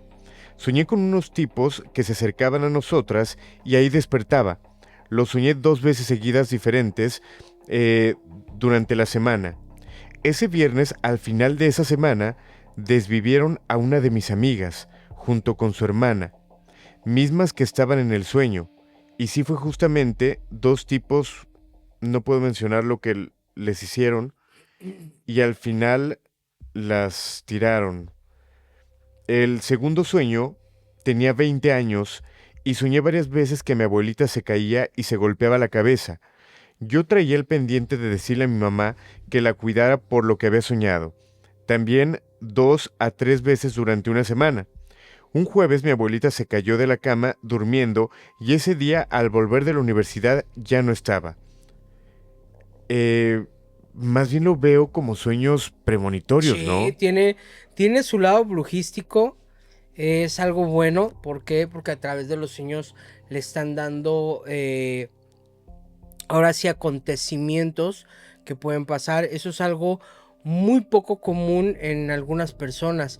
Soñé con unos tipos que se acercaban a nosotras y ahí despertaba. Lo soñé 2 veces seguidas diferentes durante la semana. Ese viernes, al final de esa semana, desvivieron a una de mis amigas, junto con su hermana, mismas que estaban en el sueño, y sí fue justamente 2 tipos, no puedo mencionar les hicieron y al final las tiraron. El segundo sueño tenía 20 años y soñé varias veces que mi abuelita se caía y se golpeaba la cabeza. Yo traía el pendiente de decirle a mi mamá que la cuidara por lo que había soñado. También 2 a 3 veces durante una semana. Un jueves mi abuelita se cayó de la cama durmiendo y ese día al volver de la universidad ya no estaba. Más bien lo veo como sueños premonitorios, ¿no? Sí, tiene su lado brujístico. Es algo bueno. ¿Por qué? Porque a través de los sueños le están dando ahora sí acontecimientos que pueden pasar. Eso es algo muy poco común en algunas personas,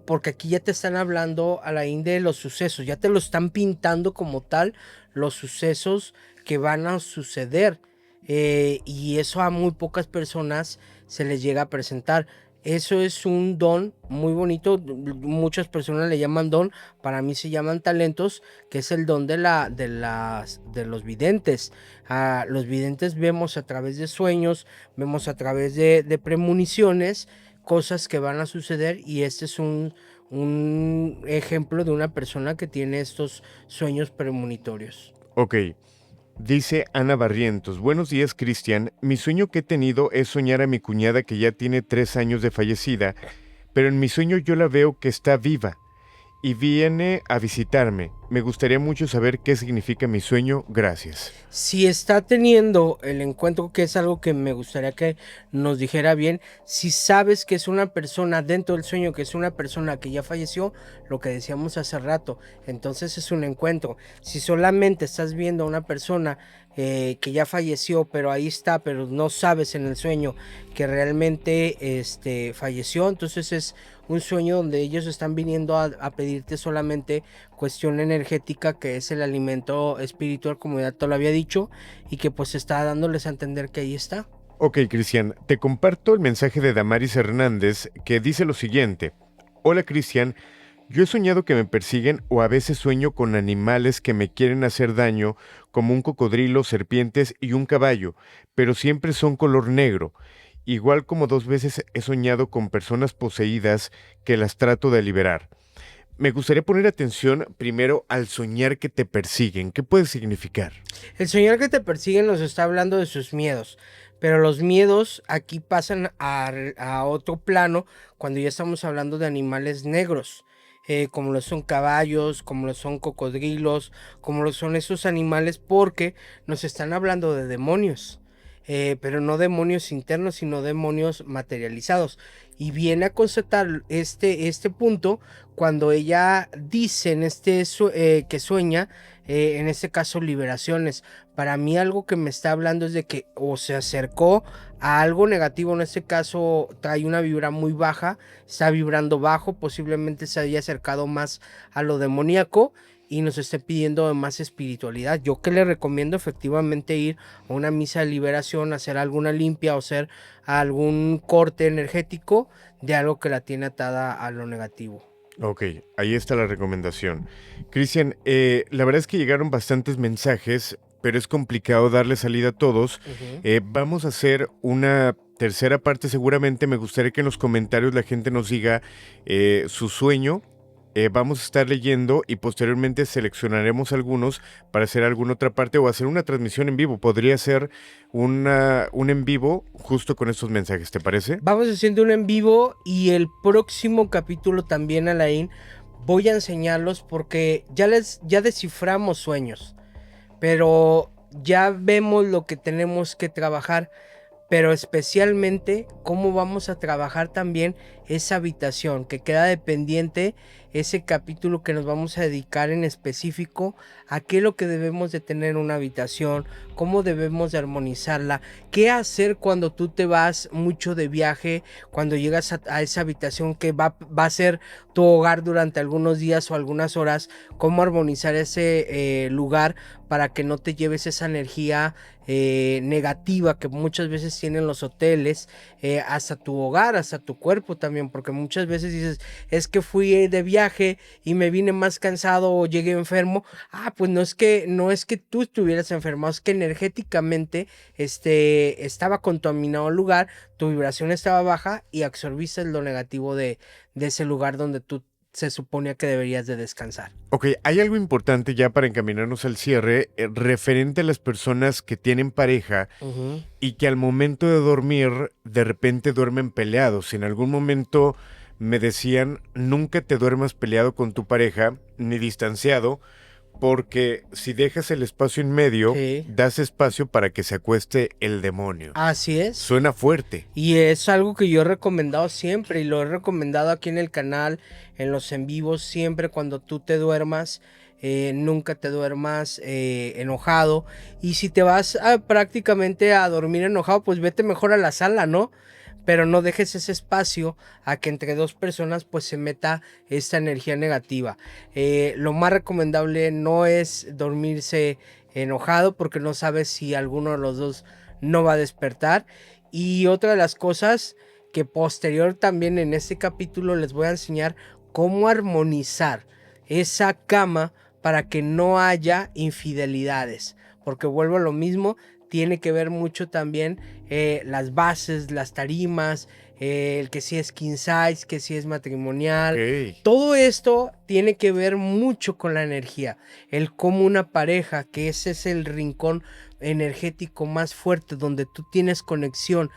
porque aquí ya te están hablando a la de los sucesos, ya te lo están pintando como tal los sucesos que van a suceder, y eso a muy pocas personas se les llega a presentar. Eso es un don muy bonito. Muchas personas le llaman don, para mí se llaman talentos, que es el don de los videntes. Los videntes vemos a través de sueños, vemos a través de premoniciones, cosas que van a suceder, y este es un ejemplo de una persona que tiene estos sueños premonitorios. Ok. Dice Ana Barrientos: buenos días, Cristian. Mi sueño que he tenido es soñar a mi cuñada que ya tiene 3 años de fallecida, pero en mi sueño yo la veo que está viva y viene a visitarme. Me gustaría mucho saber qué significa mi sueño. Gracias. Si está teniendo el encuentro, que es algo que me gustaría que nos dijera bien, si sabes que es una persona dentro del sueño, que es una persona que ya falleció, lo que decíamos hace rato, entonces es un encuentro. Si solamente estás viendo a una persona que ya falleció, pero ahí está, pero no sabes en el sueño que realmente falleció, entonces es un sueño donde ellos están viniendo a pedirte solamente cuestión energética, que es el alimento espiritual, como ya te lo había dicho, y que pues está dándoles a entender que ahí está. Ok, Cristian, te comparto el mensaje de Damaris Hernández, que dice lo siguiente: hola, Cristian, yo he soñado que me persiguen o a veces sueño con animales que me quieren hacer daño, como un cocodrilo, serpientes y un caballo, pero siempre son color negro. Igual como 2 veces he soñado con personas poseídas que las trato de liberar. Me gustaría poner atención primero al soñar que te persiguen. ¿Qué puede significar? El soñar que te persiguen nos está hablando de sus miedos, pero los miedos aquí pasan a otro plano cuando ya estamos hablando de animales negros, como lo son caballos, como lo son cocodrilos, como lo son esos animales, porque nos están hablando de demonios. Pero no demonios internos, sino demonios materializados. Y viene a constatar este punto cuando ella dice que sueña, en este caso liberaciones. Para mí algo que me está hablando es de que o se acercó a algo negativo, en este caso trae una vibra muy baja, está vibrando bajo, posiblemente se haya acercado más a lo demoníaco y nos esté pidiendo más espiritualidad. Yo que le recomiendo efectivamente ir a una misa de liberación, hacer alguna limpia o hacer algún corte energético de algo que la tiene atada a lo negativo. Ok, ahí está la recomendación. Cristian, la verdad es que llegaron bastantes mensajes, pero es complicado darle salida a todos. Vamos a hacer una tercera parte seguramente. Me gustaría que en los comentarios la gente nos diga su sueño. Vamos a estar leyendo y posteriormente seleccionaremos algunos para hacer alguna otra parte o hacer una transmisión en vivo. Podría ser un en vivo justo con estos mensajes, ¿te parece? Vamos haciendo un en vivo y el próximo capítulo también, Alain, voy a enseñarlos porque ya desciframos sueños, pero ya vemos lo que tenemos que trabajar, pero especialmente cómo vamos a trabajar también esa habitación, que queda dependiente ese capítulo que nos vamos a dedicar en específico a qué es lo que debemos de tener en una habitación, cómo debemos de armonizarla, qué hacer cuando tú te vas mucho de viaje, cuando llegas a esa habitación que va a ser tu hogar durante algunos días o algunas horas, cómo armonizar ese lugar para que no te lleves esa energía negativa que muchas veces tienen los hoteles, hasta tu hogar, hasta tu cuerpo también, porque muchas veces dices, es que fui de viaje viaje y me vine más cansado o llegué enfermo, pues no es que tú estuvieras enfermo, es que energéticamente estaba contaminado el lugar, tu vibración estaba baja y absorbiste lo negativo de ese lugar donde tú se suponía que deberías de descansar. Ok, hay algo importante ya para encaminarnos al cierre, referente a las personas que tienen pareja Ujú. y que al momento de dormir de repente duermen peleados. En algún momento me decían, nunca te duermas peleado con tu pareja ni distanciado, porque si dejas el espacio en medio, Sí. das espacio para que se acueste el demonio. Así es. Suena fuerte. Y es algo que yo he recomendado siempre y lo he recomendado aquí en el canal, en los en vivos, siempre cuando tú te duermas, nunca te duermas enojado. Y si te vas prácticamente a dormir enojado, pues vete mejor a la sala, ¿no? Pero no dejes ese espacio a que entre dos personas pues se meta esta energía negativa. Lo más recomendable no es dormirse enojado porque no sabes si alguno de los dos no va a despertar. Y otra de las cosas que posterior también en este capítulo les voy a enseñar cómo armonizar esa cama para que no haya infidelidades. Porque vuelvo a lo mismo, tiene que ver mucho también las bases, las tarimas, el que si es king size, que si es matrimonial. Ok. Todo esto tiene que ver mucho con la energía. El cómo una pareja, que ese es el rincón energético más fuerte, donde tú tienes conexión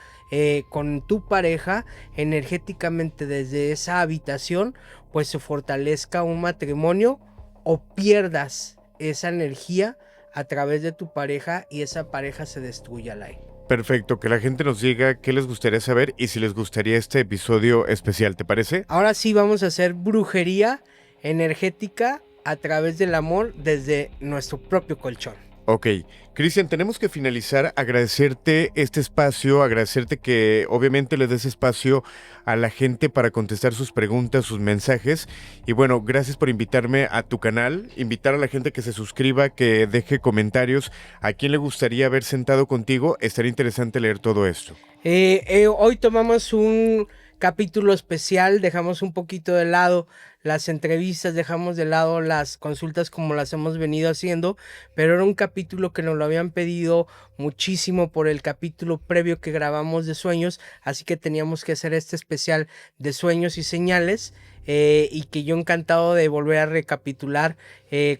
con tu pareja energéticamente desde esa habitación, pues se fortalezca un matrimonio o pierdas esa energía a través de tu pareja y esa pareja se destruya al aire. Perfecto, que la gente nos diga qué les gustaría saber y si les gustaría este episodio especial, ¿te parece? Ahora sí vamos a hacer brujería energética a través del amor desde nuestro propio colchón. Ok, Cristian, tenemos que finalizar, agradecerte este espacio, agradecerte que obviamente le des espacio a la gente para contestar sus preguntas, sus mensajes. Y bueno, gracias por invitarme a tu canal, invitar a la gente que se suscriba, que deje comentarios. ¿A quién le gustaría haber sentado contigo? Estaría interesante leer todo esto. Hoy tomamos un capítulo especial, dejamos un poquito de lado las entrevistas, dejamos de lado las consultas como las hemos venido haciendo, pero era un capítulo que nos lo habían pedido muchísimo por el capítulo previo que grabamos de sueños, así que teníamos que hacer este especial de sueños y señales, y que yo encantado de volver a recapitular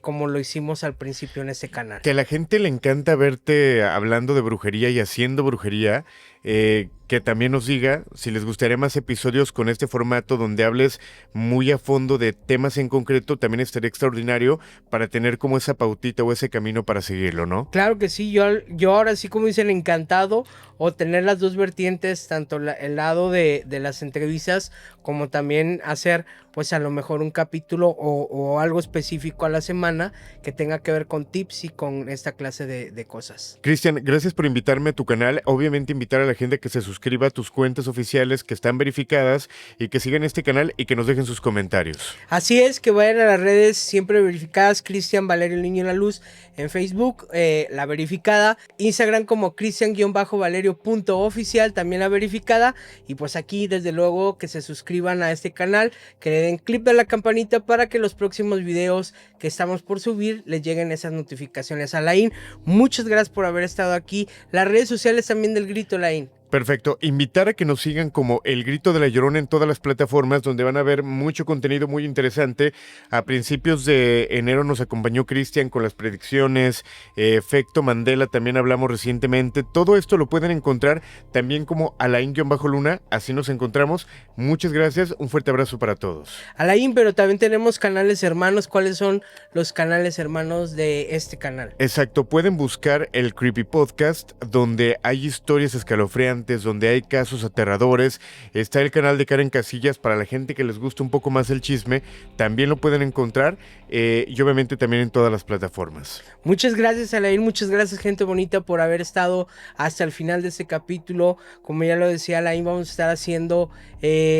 como lo hicimos al principio en este canal. Que a la gente le encanta verte hablando de brujería y haciendo brujería. Que también nos diga si les gustaría más episodios con este formato donde hables muy a fondo de temas en concreto. También estaría extraordinario para tener como esa pautita o ese camino para seguirlo, ¿no? Claro que sí, yo ahora sí, como dicen, encantado o tener las dos vertientes, tanto el lado de las entrevistas como también hacer pues a lo mejor un capítulo o algo específico a la semana que tenga que ver con tips y con esta clase de cosas. Cristian, gracias por invitarme a tu canal. Obviamente invitar a la gente que se suscriba a tus cuentas oficiales que están verificadas y que sigan este canal y que nos dejen sus comentarios. Así es, que vayan a las redes siempre verificadas, Cristian Valerio Niño La Luz, en Facebook, la verificada, Instagram como cristian-valerio.oficial, también la verificada, y pues aquí desde luego que se suscriban a este canal, que le den clip de la campanita para que los próximos videos que estamos por subir les lleguen esas notificaciones. Alain, muchas gracias por haber estado aquí. Las redes sociales también del Grito, Alain. Perfecto. Invitar a que nos sigan como El Grito de la Llorona en todas las plataformas, donde van a ver mucho contenido muy interesante. A principios de enero nos acompañó Cristian con las predicciones, Efecto Mandela, también hablamos recientemente. Todo esto lo pueden encontrar también como Alain-Luna, así nos encontramos. Muchas gracias, un fuerte abrazo para todos. Alain, pero también tenemos canales hermanos. ¿Cuáles son los canales hermanos de este canal? Exacto, pueden buscar el Creepy Podcast, donde hay historias escalofriantes, donde hay casos aterradores. Está el canal de Karen Casillas para la gente que les gusta un poco más el chisme, también lo pueden encontrar, y obviamente también en todas las plataformas. Muchas gracias, Alain, muchas gracias, gente bonita, por haber estado hasta el final de este capítulo. Como ya lo decía Alain, vamos a estar haciendo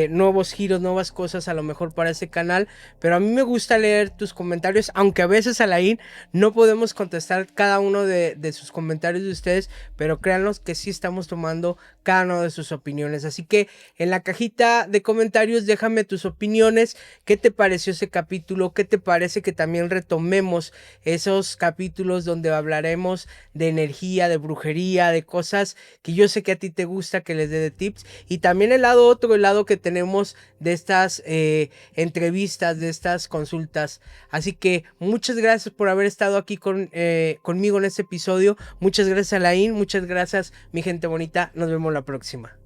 nuevos giros, nuevas cosas a lo mejor para este canal, pero a mí me gusta leer tus comentarios, aunque a veces, Alain, no podemos contestar cada uno de sus comentarios de ustedes, pero créanlos que sí estamos tomando cada una de sus opiniones. Así que en la cajita de comentarios déjame tus opiniones, qué te pareció ese capítulo, qué te parece que también retomemos esos capítulos donde hablaremos de energía, de brujería, de cosas que yo sé que a ti te gusta que les dé de tips, y también el otro lado que tenemos de estas entrevistas, de estas consultas. Así que muchas gracias por haber estado aquí conmigo en este episodio. Muchas gracias, Alain, muchas gracias, mi gente bonita. Nos vemos la próxima.